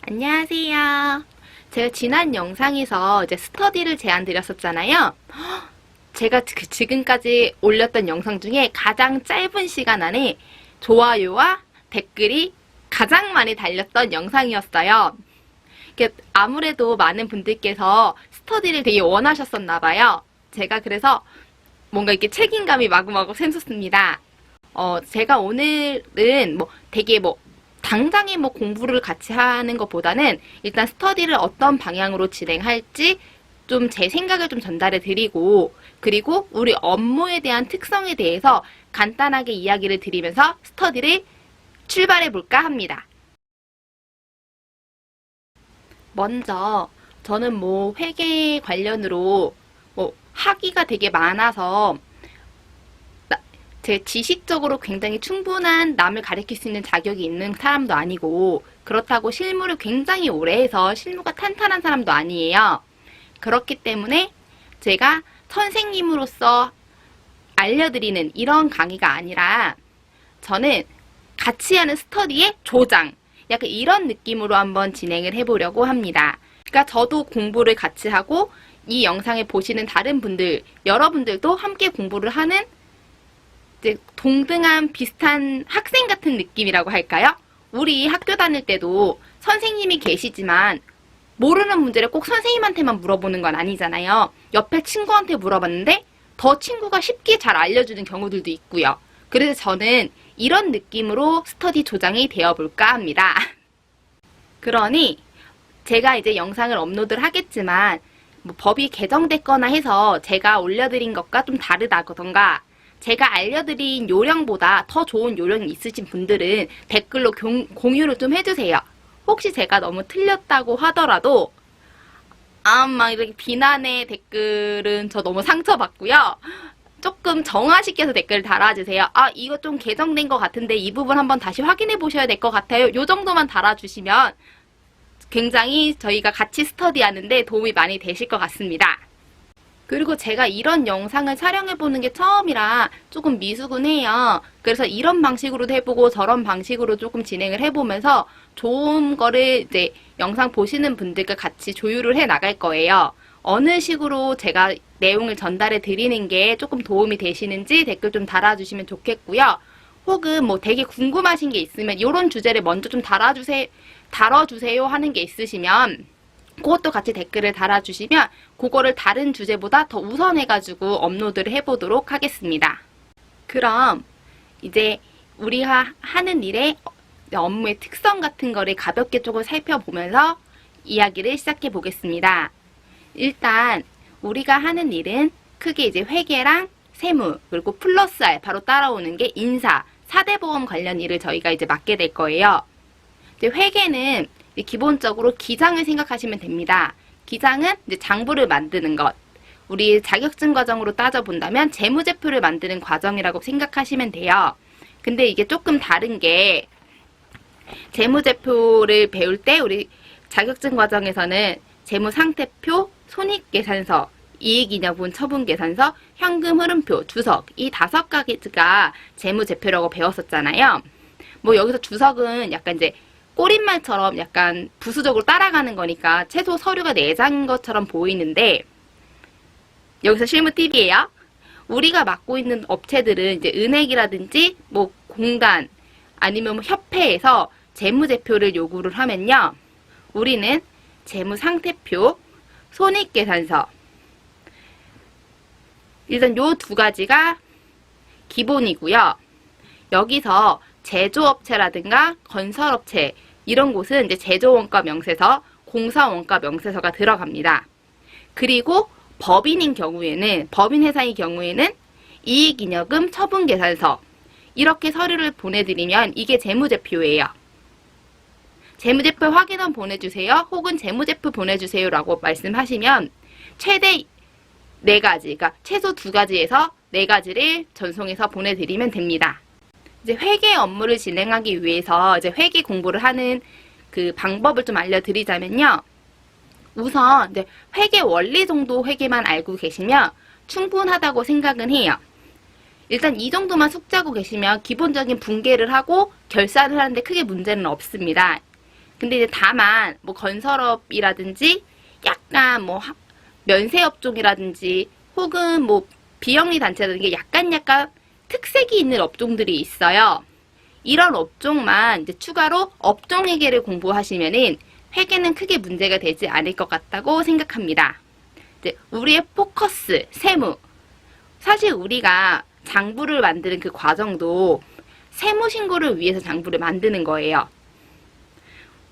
안녕하세요. 제가 지난 영상에서 이제 스터디를 제안 드렸었잖아요. 제가 지금까지 올렸던 영상 중에 가장 짧은 시간 안에 좋아요와 댓글이 가장 많이 달렸던 영상이었어요. 아무래도 많은 분들께서 스터디를 되게 원하셨었나 봐요. 제가 그래서 뭔가 이렇게 책임감이 마구마구 샘솟습니다. 제가 오늘은 되게 당장에 공부를 같이 하는 것보다는 일단 스터디를 어떤 방향으로 진행할지 좀 제 생각을 좀 전달해 드리고, 그리고 우리 업무에 대한 특성에 대해서 간단하게 이야기를 드리면서 스터디를 출발해 볼까 합니다. 먼저 저는 회계 관련으로 학위가 되게 많아서 제 지식적으로 굉장히 충분한 남을 가르칠 수 있는 자격이 있는 사람도 아니고, 그렇다고 실무를 굉장히 오래 해서 실무가 탄탄한 사람도 아니에요. 그렇기 때문에 제가 선생님으로서 알려드리는 이런 강의가 아니라 저는 같이 하는 스터디의 조장, 약간 이런 느낌으로 한번 진행을 해보려고 합니다. 그러니까 저도 공부를 같이 하고 이 영상을 보시는 다른 분들, 여러분들도 함께 공부를 하는 이제 동등한 비슷한 학생 같은 느낌이라고 할까요? 우리 학교 다닐 때도 선생님이 계시지만 모르는 문제를 꼭 선생님한테만 물어보는 건 아니잖아요. 옆에 친구한테 물어봤는데 더 친구가 쉽게 잘 알려주는 경우들도 있고요. 그래서 저는 이런 느낌으로 스터디 조장이 되어볼까 합니다. 그러니 제가 이제 영상을 업로드를 하겠지만 법이 개정됐거나 해서 제가 올려드린 것과 좀 다르다던가 제가 알려드린 요령보다 더 좋은 요령이 있으신 분들은 댓글로 공유를 좀 해주세요. 혹시 제가 너무 틀렸다고 하더라도 막 이렇게 비난의 댓글은 저 너무 상처받고요. 조금 정화시켜서 댓글 달아주세요. 이거 좀 개정된 것 같은데 이 부분 한번 다시 확인해 보셔야 될 것 같아요. 요 정도만 달아주시면 굉장히 저희가 같이 스터디하는데 도움이 많이 되실 것 같습니다. 그리고 제가 이런 영상을 촬영해보는 게 처음이라 조금 미수근해요. 그래서 이런 방식으로도 해보고 저런 방식으로 조금 진행을 해보면서 좋은 거를 이제 영상 보시는 분들과 같이 조율을 해 나갈 거예요. 어느 식으로 제가 내용을 전달해 드리는 게 조금 도움이 되시는지 댓글 좀 달아주시면 좋겠고요. 혹은 되게 궁금하신 게 있으면 이런 주제를 먼저 좀 다뤄주세요 하는 게 있으시면 그것도 같이 댓글을 달아주시면 그거를 다른 주제보다 더 우선해가지고 업로드를 해보도록 하겠습니다. 그럼 이제 우리가 하는 일의 업무의 특성 같은 거를 가볍게 조금 살펴보면서 이야기를 시작해 보겠습니다. 일단 우리가 하는 일은 크게 이제 회계랑 세무, 그리고 플러스 알파로 따라오는 게 인사, 4대 보험 관련 일을 저희가 이제 맡게 될 거예요. 이제 회계는 기본적으로 기장을 생각하시면 됩니다. 기장은 이제 장부를 만드는 것. 우리 자격증 과정으로 따져본다면 재무제표를 만드는 과정이라고 생각하시면 돼요. 근데 이게 조금 다른 게 재무제표를 배울 때 우리 자격증 과정에서는 재무상태표, 손익계산서, 이익이익분 처분계산서, 현금흐름표, 주석 이 5가지가 재무제표라고 배웠었잖아요. 여기서 주석은 약간 이제 꼬릿말처럼 약간 부수적으로 따라가는 거니까 최소 서류가 4장인 것처럼 보이는데, 여기서 실무 팁이에요. 우리가 맡고 있는 업체들은 이제 은행이라든지 공단 아니면 협회에서 재무제표를 요구를 하면요, 우리는 재무상태표, 손익계산서, 일단 요 2가지가 기본이고요. 여기서 제조업체라든가 건설업체 이런 곳은 이제 제조원가 명세서, 공사원가 명세서가 들어갑니다. 그리고 법인 회사의 경우에는 이익잉여금 처분계산서 이렇게 서류를 보내드리면 이게 재무제표예요. 재무제표 확인원 보내주세요. 혹은 재무제표 보내주세요 라고 말씀하시면 최대 4가지, 그러니까 최소 2가지에서 4가지를 전송해서 보내드리면 됩니다. 이제 회계 업무를 진행하기 위해서 이제 회계 공부를 하는 그 방법을 좀 알려드리자면요. 우선 이제 회계 원리 정도 회계만 알고 계시면 충분하다고 생각은 해요. 일단 이 정도만 숙지하고 계시면 기본적인 분계를 하고 결산을 하는데 크게 문제는 없습니다. 근데 이제 다만 뭐 건설업이라든지 약간 뭐 면세업종이라든지 혹은 뭐 비영리 단체라든지 약간 특색이 있는 업종들이 있어요. 이런 업종만 이제 추가로 업종회계를 공부하시면은 회계는 크게 문제가 되지 않을 것 같다고 생각합니다. 이제 우리의 포커스, 세무. 사실 우리가 장부를 만드는 그 과정도 세무신고를 위해서 장부를 만드는 거예요.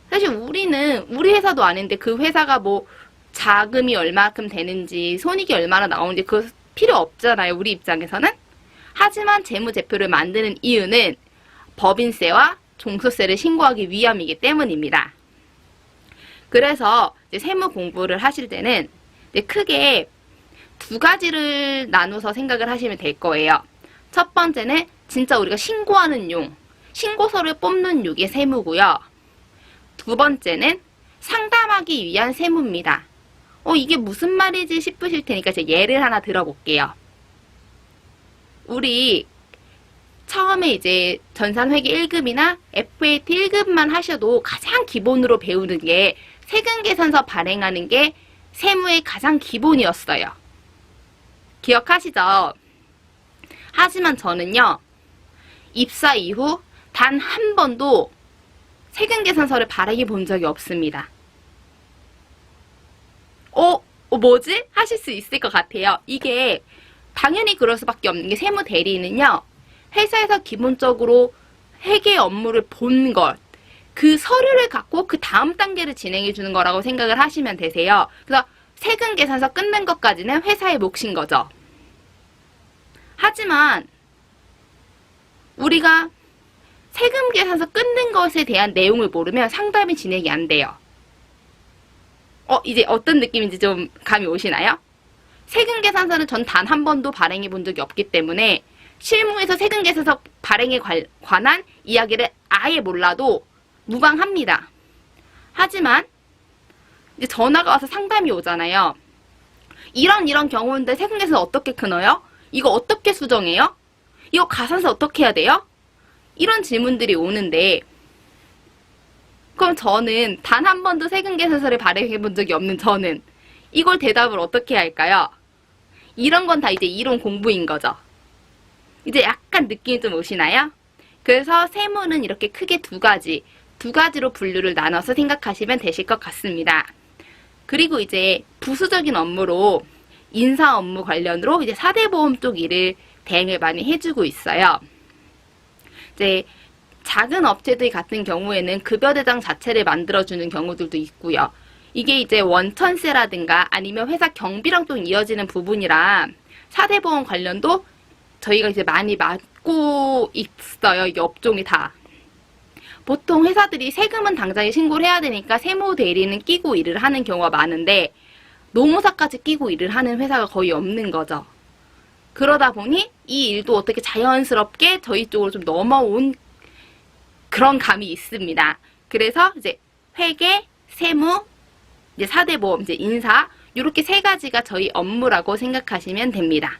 사실 우리는 우리 회사도 아닌데 그 회사가 뭐 자금이 얼마큼 되는지 손익이 얼마나 나오는지 그거 필요 없잖아요. 우리 입장에서는. 하지만 재무제표를 만드는 이유는 법인세와 종소세를 신고하기 위함이기 때문입니다. 그래서 이제 세무 공부를 하실 때는 이제 크게 두 가지를 나눠서 생각을 하시면 될 거예요. 첫 번째는 진짜 우리가 신고하는 용, 신고서를 뽑는 용의 세무고요. 두 번째는 상담하기 위한 세무입니다. 이게 무슨 말이지 싶으실 테니까 제가 예를 하나 들어볼게요. 우리 처음에 이제 전산회계 1급이나 FAT 1급만 하셔도 가장 기본으로 배우는 게 세금계산서 발행하는 게 세무의 가장 기본이었어요. 기억하시죠? 하지만 저는요, 입사 이후 단 한 번도 세금계산서를 발행해 본 적이 없습니다. 뭐지? 하실 수 있을 것 같아요. 이게 당연히 그럴 수밖에 없는 게 세무 대리는요, 회사에서 기본적으로 회계 업무를 본 것, 그 서류를 갖고 그 다음 단계를 진행해 주는 거라고 생각을 하시면 되세요. 그래서 세금 계산서 끊는 것까지는 회사의 몫인 거죠. 하지만 우리가 세금 계산서 끊는 것에 대한 내용을 모르면 상담이 진행이 안 돼요. 이제 어떤 느낌인지 좀 감이 오시나요? 세금 계산서는 전 단 한 번도 발행해 본 적이 없기 때문에 실무에서 세금 계산서 발행에 관한 이야기를 아예 몰라도 무방합니다. 하지만 이제 전화가 와서 상담이 오잖아요. 이런 경우인데 세금 계산서 어떻게 끊어요? 이거 어떻게 수정해요? 이거 가산서 어떻게 해야 돼요? 이런 질문들이 오는데, 그럼 저는 단 한 번도 세금 계산서를 발행해 본 적이 없는 저는 이걸 대답을 어떻게 할까요? 이런 건 다 이제 이론 공부인 거죠. 이제 약간 느낌이 좀 오시나요? 그래서 세무는 이렇게 크게 두 가지로 분류를 나눠서 생각하시면 되실 것 같습니다. 그리고 이제 부수적인 업무로 인사 업무 관련으로 이제 4대 보험 쪽 일을 대행을 많이 해주고 있어요. 이제 작은 업체들 같은 경우에는 급여대장 자체를 만들어주는 경우들도 있고요. 이게 이제 원천세라든가 아니면 회사 경비랑 또 이어지는 부분이라 4대 보험 관련도 저희가 이제 많이 맡고 있어요. 이 업종이 다. 보통 회사들이 세금은 당장에 신고를 해야 되니까 세무대리는 끼고 일을 하는 경우가 많은데 노무사까지 끼고 일을 하는 회사가 거의 없는 거죠. 그러다 보니 이 일도 어떻게 자연스럽게 저희 쪽으로 좀 넘어온 그런 감이 있습니다. 그래서 이제 회계, 세무, 이제 4대 보험, 이제 인사 이렇게 세 가지가 저희 업무라고 생각하시면 됩니다.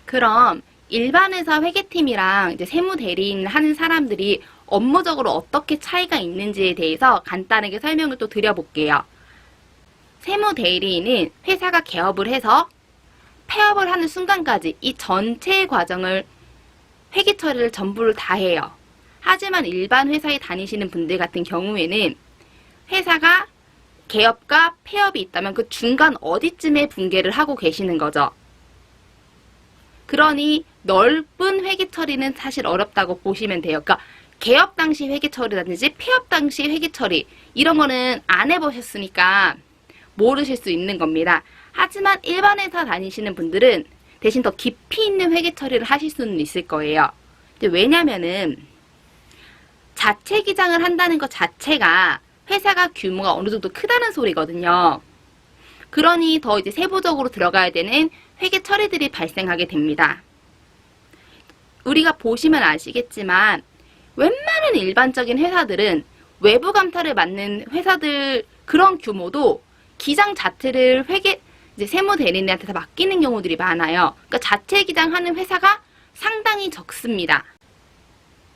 그럼 일반 회사 회계팀이랑 이제 세무 대리인 하는 사람들이 업무적으로 어떻게 차이가 있는지에 대해서 간단하게 설명을 또 드려볼게요. 세무 대리인은 회사가 개업을 해서 폐업을 하는 순간까지 이 전체 과정을 회계 처리를 전부를 다 해요. 하지만 일반 회사에 다니시는 분들 같은 경우에는 회사가 개업과 폐업이 있다면 그 중간 어디쯤에 붕괴를 하고 계시는 거죠. 그러니 넓은 회계 처리는 사실 어렵다고 보시면 돼요. 그러니까 개업 당시 회계 처리라든지 폐업 당시 회계 처리 이런 거는 안 해보셨으니까 모르실 수 있는 겁니다. 하지만 일반 회사 다니시는 분들은 대신 더 깊이 있는 회계 처리를 하실 수는 있을 거예요. 왜냐면은 자체 기장을 한다는 것 자체가 회사가 규모가 어느 정도 크다는 소리거든요. 그러니 더 이제 세부적으로 들어가야 되는 회계 처리들이 발생하게 됩니다. 우리가 보시면 아시겠지만 웬만한 일반적인 회사들은 외부 감사를 맡는 회사들 그런 규모도 기장 자체를 이제 세무 대리인한테 다 맡기는 경우들이 많아요. 그러니까 자체 기장하는 회사가 상당히 적습니다.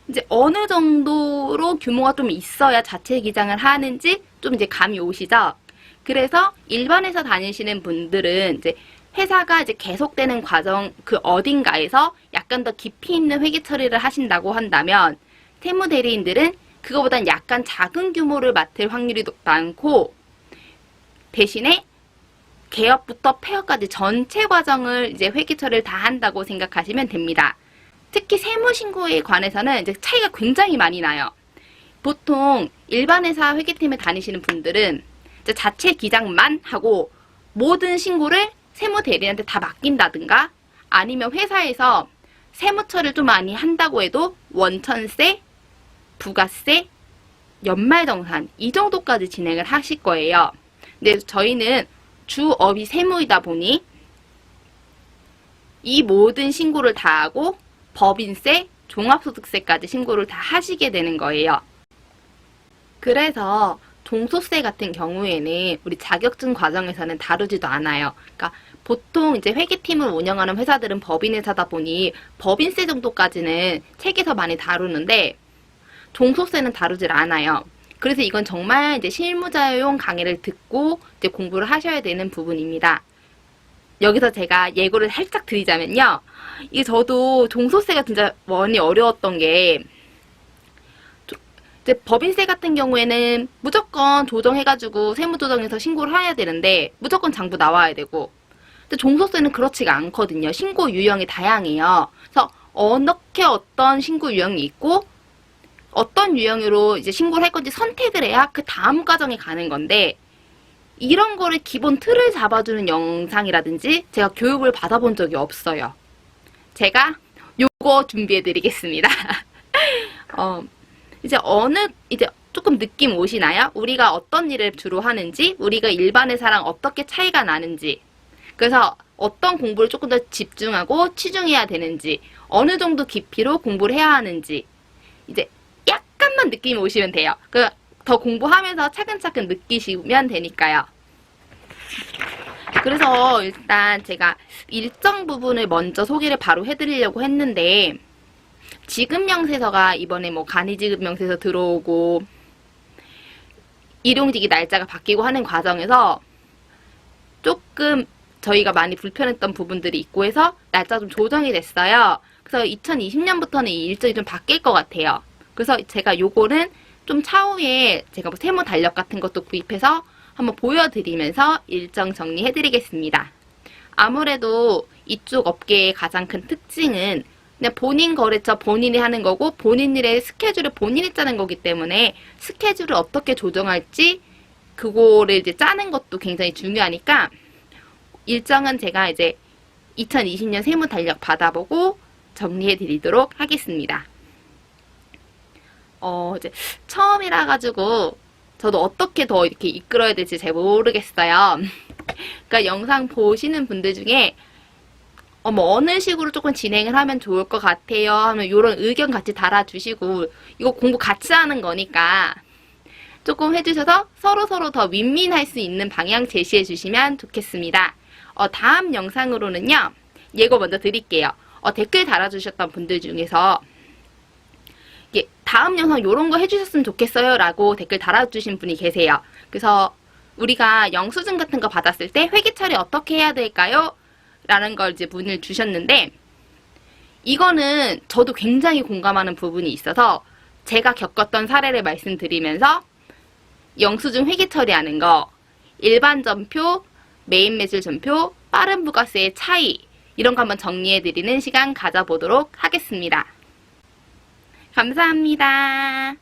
이제 어느 정도로 규모가 좀 있어야 자체 기장을 하는지 좀 이제 감이 오시죠? 그래서 일반 회사 다니시는 분들은 이제 회사가 이제 계속되는 과정 그 어딘가에서 약간 더 깊이 있는 회계 처리를 하신다고 한다면 세무 대리인들은 그거보단 약간 작은 규모를 맡을 확률이 많고 대신에 개업부터 폐업까지 전체 과정을 이제 회계 처리를 다 한다고 생각하시면 됩니다. 특히 세무신고에 관해서는 이제 차이가 굉장히 많이 나요. 보통 일반 회사 회계팀에 다니시는 분들은 이제 자체 기장만 하고 모든 신고를 세무 대리한테 다 맡긴다든가 아니면 회사에서 세무 처리를 좀 많이 한다고 해도 원천세, 부가세, 연말정산 이 정도까지 진행을 하실 거예요. 근데 저희는 주업이 세무이다 보니 이 모든 신고를 다 하고 법인세, 종합소득세까지 신고를 다 하시게 되는 거예요. 그래서 종소세 같은 경우에는 우리 자격증 과정에서는 다루지도 않아요. 그러니까 보통 이제 회계팀을 운영하는 회사들은 법인회사다 보니 법인세 정도까지는 책에서 많이 다루는데 종소세는 다루질 않아요. 그래서 이건 정말 이제 실무자용 강의를 듣고 이제 공부를 하셔야 되는 부분입니다. 여기서 제가 예고를 살짝 드리자면요. 이게 저도 종소세가 진짜 많이 어려웠던 게 이제 법인세 같은 경우에는 무조건 조정해가지고 세무조정에서 신고를 해야 되는데 무조건 장부 나와야 되고 근데 종소세는 그렇지가 않거든요. 신고 유형이 다양해요. 그래서 어떤 신고 유형이 있고 어떤 유형으로 이제 신고를 할 건지 선택을 해야 그 다음 과정에 가는 건데 이런 거를 기본 틀을 잡아주는 영상이라든지 제가 교육을 받아본 적이 없어요. 제가 요거 준비해 드리겠습니다. 이제 조금 느낌 오시나요? 우리가 어떤 일을 주로 하는지, 우리가 일반 회사랑 어떻게 차이가 나는지, 그래서 어떤 공부를 조금 더 집중하고 치중해야 되는지, 어느 정도 깊이로 공부를 해야 하는지, 이제 약간만 느낌이 오시면 돼요. 더 공부하면서 차근차근 느끼시면 되니까요. 그래서 일단 제가 일정 부분을 먼저 소개를 바로 해드리려고 했는데 지급명세서가 이번에 뭐 간이지급명세서 들어오고 일용직이 날짜가 바뀌고 하는 과정에서 조금 저희가 많이 불편했던 부분들이 있고 해서 날짜가 좀 조정이 됐어요. 그래서 2020년부터는 이 일정이 좀 바뀔 것 같아요. 그래서 제가 요거는 좀 차후에 제가 뭐 세무 달력 같은 것도 구입해서 한번 보여드리면서 일정 정리해드리겠습니다. 아무래도 이쪽 업계의 가장 큰 특징은 그냥 본인 거래처 본인이 하는 거고 본인 일의 스케줄을 본인이 짜는 거기 때문에 스케줄을 어떻게 조정할지 그거를 이제 짜는 것도 굉장히 중요하니까 일정은 제가 이제 2020년 세무 달력 받아보고 정리해드리도록 하겠습니다. 이제 처음이라 가지고 저도 어떻게 더 이렇게 이끌어야 될지 잘 모르겠어요. 그러니까 영상 보시는 분들 중에 어느 식으로 조금 진행을 하면 좋을 것 같아요 하면 이런 의견 같이 달아주시고 이거 공부 같이 하는 거니까 조금 해주셔서 서로 더 윈윈할 수 있는 방향 제시해 주시면 좋겠습니다. 다음 영상으로는요. 예고 먼저 드릴게요. 댓글 달아주셨던 분들 중에서 다음 영상 요런 거 해주셨으면 좋겠어요 라고 댓글 달아주신 분이 계세요. 그래서 우리가 영수증 같은 거 받았을 때 회계 처리 어떻게 해야 될까요? 라는 걸 이제 문을 주셨는데 이거는 저도 굉장히 공감하는 부분이 있어서 제가 겪었던 사례를 말씀드리면서 영수증 회계 처리하는 거, 일반 전표, 메인 매출 전표, 빠른 부가세의 차이 이런 거 한번 정리해드리는 시간 가져보도록 하겠습니다. 감사합니다.